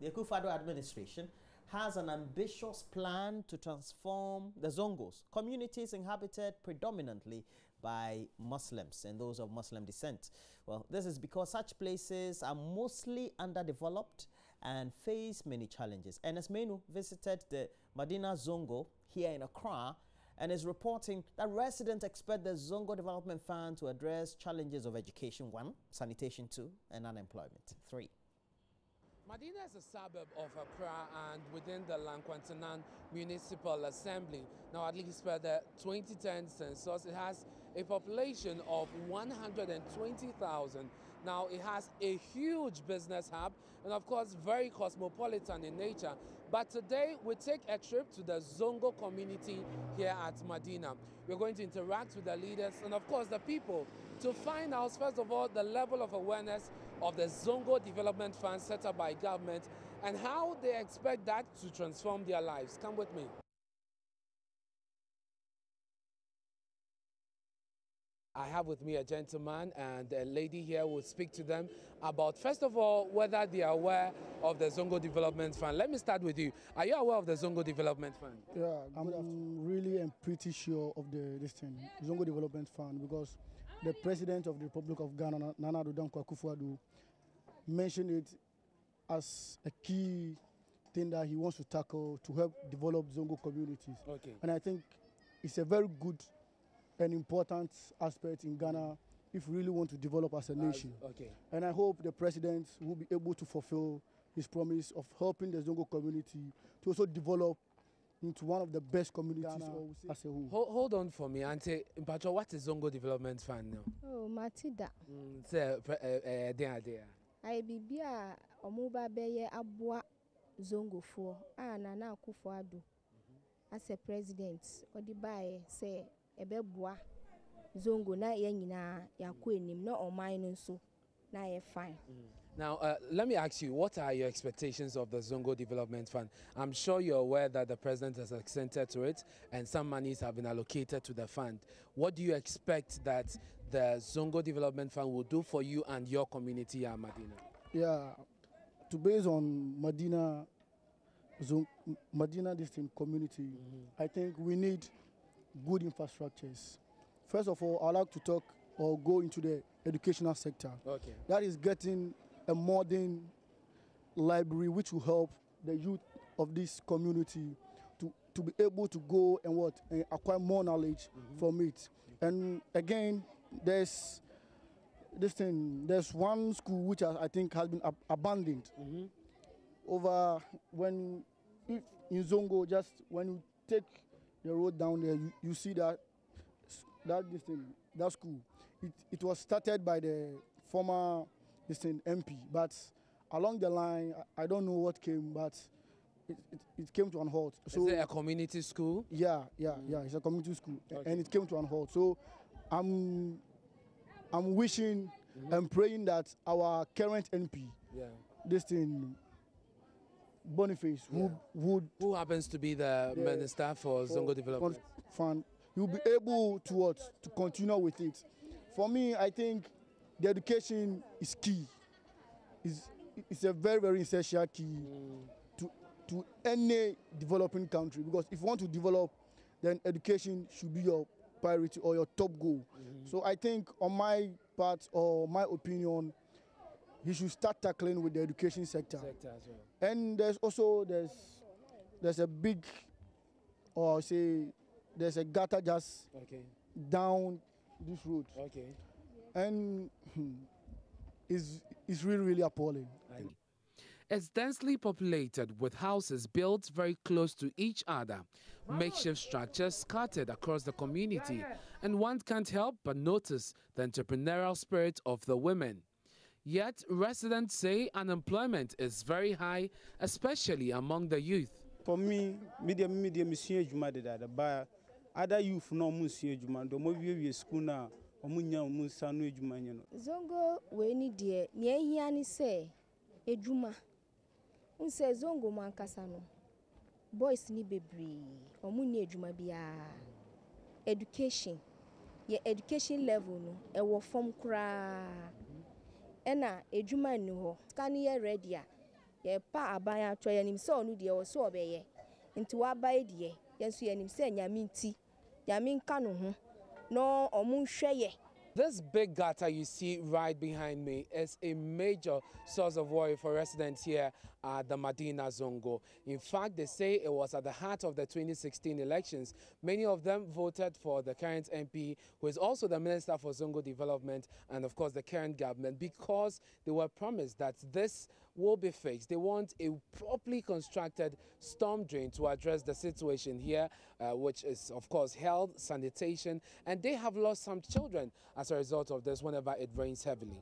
the Akufo-Addo administration has an ambitious plan to transform the Zongos, communities inhabited predominantly by Muslims and those of Muslim descent. Well, this is because such places are mostly underdeveloped and face many challenges. Ernest Menu visited the Madina-Zongo here in Accra and is reporting that residents expect the Zongo Development Fund to address challenges of education, 1, sanitation, 2, and unemployment, 3. Madina is a suburb of Accra and within the Lankwantanan Municipal Assembly. Now, at least per the 2010 census, it has a population of 120,000. Now, it has a huge business hub and, of course, very cosmopolitan in nature. But today, we take a trip to the Zongo community here at Madina. We're going to interact with the leaders and, of course, the people to find out, first of all, the level of awareness of the Zongo Development Fund set up by government and how they expect that to transform their lives. Come with me. I have with me a gentleman and a lady here will speak to them about, first of all, whether they are aware of the Zongo Development Fund. Let me start with you. Are you aware of the Zongo Development Fund? Yeah, I'm really pretty sure of the Zongo Development Fund, because the President of the Republic of Ghana, Nana Addo Dankwa Akufo-Addo, mentioned it as a key thing that he wants to tackle to help develop Zongo communities. Okay. And I think it's a very good and important aspect in Ghana if we really want to develop as a nation. Okay. And I hope the President will be able to fulfill his promise of helping the Zongo community to also develop into one of the best communities as a whole. Hold on for me, Auntie. Mpacho, what is Zongo Development Fund now? Oh, Matida. I be a omuba beye abwa Zongo for Nana Akufo-Addo as a president. Odibaye say ebeboa Zongo na ye nyina yakọ enim na oman nso na ye fine. Now, let me ask you, what are your expectations of the Zongo Development Fund? I'm sure you're aware that the president has assented to it and some monies have been allocated to the fund. What do you expect that the Zongo Development Fund will do for you and your community here at Madina? Yeah, to base on Madina distinct community, I think we need good infrastructures. First of all, I'd like to talk or go into the educational sector. Okay. That is getting a modern library which will help the youth of this community to be able to go and acquire more knowledge from it. And again, there's one school which I think has been abandoned over in Zongo. Just when you take the road down there, you see that school. It was started by the former MP, but along the line, I don't know what came, but it came to an halt. So is it a community school? Yeah, it's a community school, okay. And it came to an halt. So I'm wishing and praying that our current MP, Boniface, who happens to be the minister for Zongo Development Fund, you'll be able to continue with it. For me, I think the education is key. It's a very, very essential key to any developing country, because if you want to develop, then education should be your priority or your top goal. So I think on my part or my opinion, he should start tackling with the education sector as well. And there's a big, or say, there's a gutter just down this road. Okay. And it's really, really appalling. It's densely populated with houses built very close to each other, makeshift structures scattered across the community, and one can't help but notice the entrepreneurial spirit of the women. Yet, residents say unemployment is very high, especially among the youth. For me, other youth no musi ejuma do mo wie school na omunya omusa no ejuma nyeno. Zongo we ni de ne ehia ni se ejuma. Unse Zongo mankasa no. Boys ni bebre, omunni ejuma bia. Education. Ye education level no e wo form kra. Ena ejuma ni ho. Scan ye ready a ye pa aban atwa yanim se onu de wo se obeye nti wa ba de ye nso yanim se nyame nti nyame nka no ho no omu hwe ye. This big gutter you see right behind me is a major source of worry for residents here at the Madina-Zongo. In fact, they say it was at the heart of the 2016 elections. Many of them voted for the current MP, who is also the Minister for Zongo Development, and of course the current government, because they were promised that this will be fixed. They want a properly constructed storm drain to address the situation here, which is, of course, health, sanitation, and they have lost some children as a result of this whenever it rains heavily.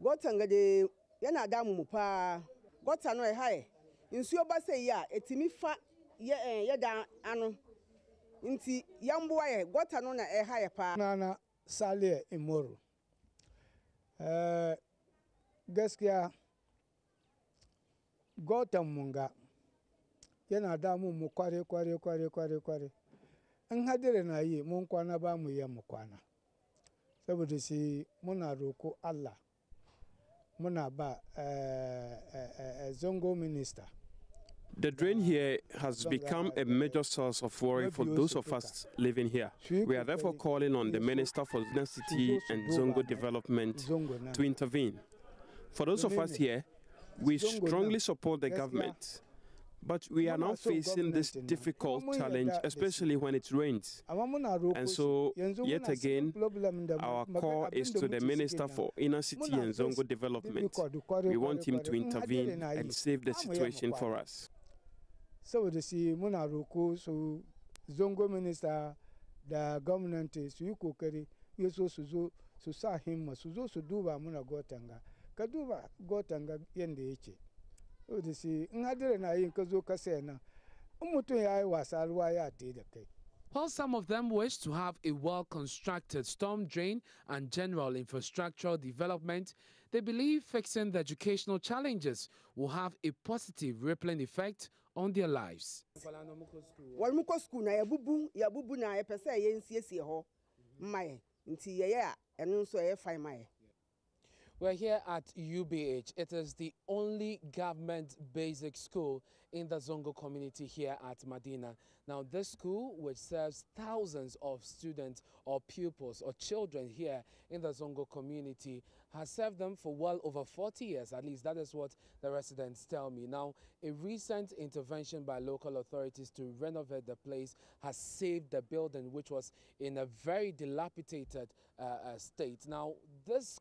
Gotanga de yana damu mupa gota no ehai nsuo ba se ya etimi fa ye da ano nti yamboa ye gota no na ehai pa nana sale imoro gaskiya gota munga yana damu mu kware in hadire na yi mun kwana ba mu yi mu kwana saboda shi muna roko Allah muna ba Zongo minister. The drain here has become a major source of worry for those of us living here. We are therefore calling on the Minister for City and Zongo Development to intervene. For those of us here, we strongly support the government. But we are now facing this difficult challenge, especially when it rains. And so, yet again, our call is to the Minister for Inner City and Zongo Development. We want him to intervene and save the situation for us. So, the Munaroko, so Zongo Minister, the government is you cookeri, you so saw him, so Suduba Muna Gotanga, Kaduba Gotanga Yende. While some of them wish to have a well-constructed storm drain and general infrastructural development, they believe fixing the educational challenges will have a positive rippling effect on their lives. We're here at UBH. It is the only government basic school in the Zongo community here at Madina. Now, this school, which serves thousands of students or pupils or children here in the Zongo community, has served them for well over 40 years. At least that is what the residents tell me. Now, a recent intervention by local authorities to renovate the place has saved the building, which was in a very dilapidated state. Now, this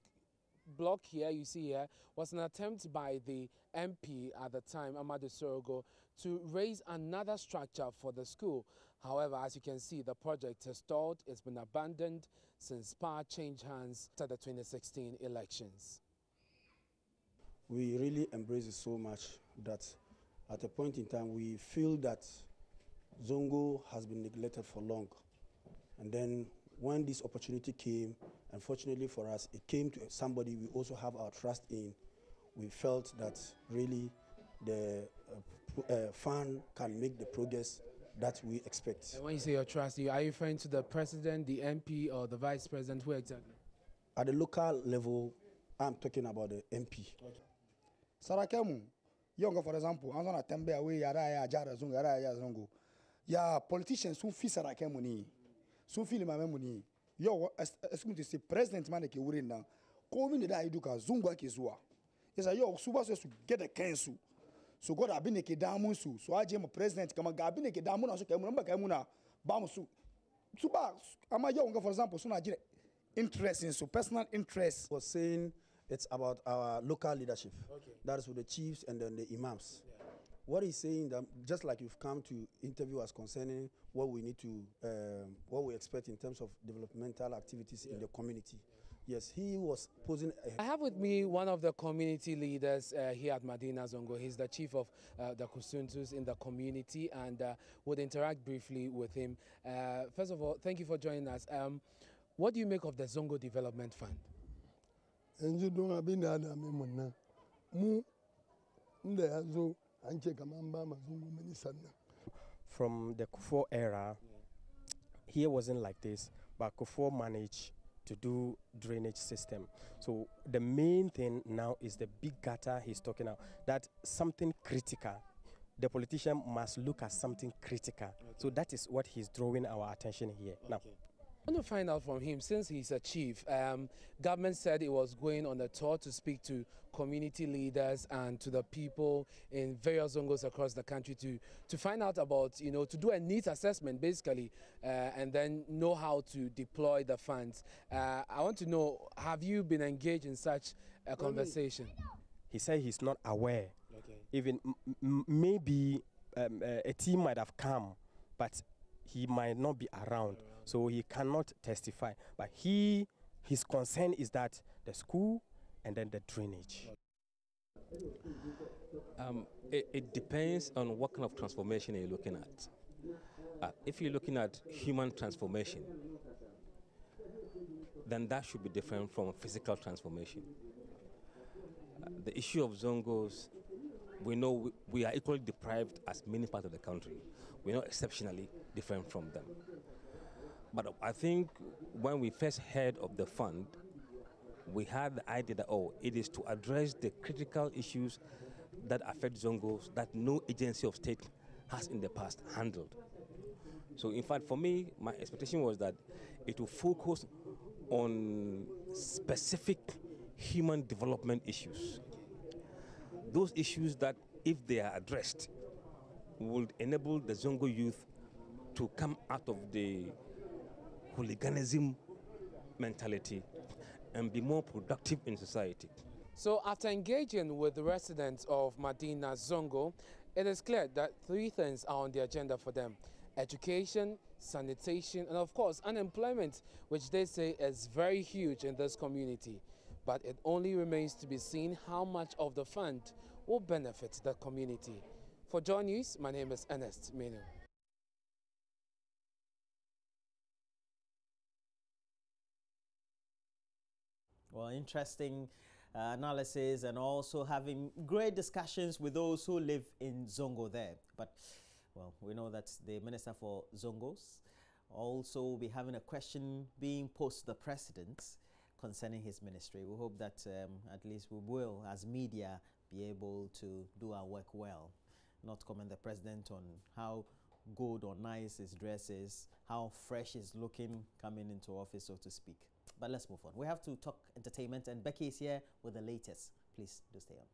block here, you see here, was an attempt by the MP at the time, Madina-Zongo, to raise another structure for the school. However, as you can see, the project has stalled. It's been abandoned since power changed hands to the 2016 elections. We really embrace it so much that at a point in time we feel that Zongo has been neglected for long. And then when this opportunity came, unfortunately for us, it came to somebody we also have our trust in. We felt that really the fund can make the progress that we expect. And when you say your trust, are you referring to the president, the MP, or the vice president? Who exactly? At the local level, I'm talking about the MP. Sarakemu, younger for example, I'm gonna tembe away yara zongo. Ya politicians who feel Sarakemu ni, so feel my memory. Yo, as to say president man ke wuri na, ko mi da iduka zungwa ke zuwa. Yes, yo suba so to get a council. So God abine ke damu su, so aje mo president kama gabine ke damu na so ke mo mba ke mo na ba mo su. Suba ama yo for example so na jire interest in so personal interest. Was saying it's about our local leadership. Okay. That is with the chiefs and then the imams. Yeah. What he's saying, that just like you've come to interview us concerning what we need to, what we expect in terms of developmental activities in the community. Yes, he was posing. I have with me one of the community leaders here at Madina-Zongo. He's the chief of the Kusuntus in the community, and would interact briefly with him. First of all, thank you for joining us. What do you make of the Zongo Development Fund? From the Kufuor era, here wasn't like this, but Kufuor managed to do drainage system. So the main thing now is the big gutter he's talking about. That something critical. The politician must look at something critical. Okay. So that is what he's drawing our attention here. Okay. Now, I want to find out from him, since he's a chief, government said it was going on a tour to speak to community leaders and to the people in various zongos across the country to find out about, you know, to do a needs assessment basically, and then know how to deploy the funds. I want to know, have you been engaged in such a conversation? He said he's not aware. Okay. Even maybe a team might have come, but he might not be around. So he cannot testify. But his concern is that the school and then the drainage. It depends on what kind of transformation you're looking at. If you're looking at human transformation, then that should be different from physical transformation. The issue of Zongos, we know we are equally deprived as many parts of the country. We're not exceptionally different from them. But I think when we first heard of the fund, we had the idea that, it is to address the critical issues that affect Zongos that no agency of state has in the past handled. So in fact, for me, my expectation was that it will focus on specific human development issues. Those issues that, if they are addressed, would enable the Zongo youth to come out of the hooliganism mentality and be more productive in society. So after engaging with the residents of Madina-Zongo, it is clear that 3 things are on the agenda for them: education, sanitation, and of course unemployment, which they say is very huge in this community. But it only remains to be seen how much of the fund will benefit the community. For JoyNews, my name is Ernest Menu. Well, interesting analysis, and also having great discussions with those who live in Zongo there. But, well, we know that the Minister for Zongos also will be having a question being posed to the President concerning his ministry. We hope that at least we will, as media, be able to do our work well, not comment the President on how good or nice his dress is, how fresh he's looking coming into office, so to speak. But let's move on. We have to talk entertainment, and Becky is here with the latest. Please do stay on.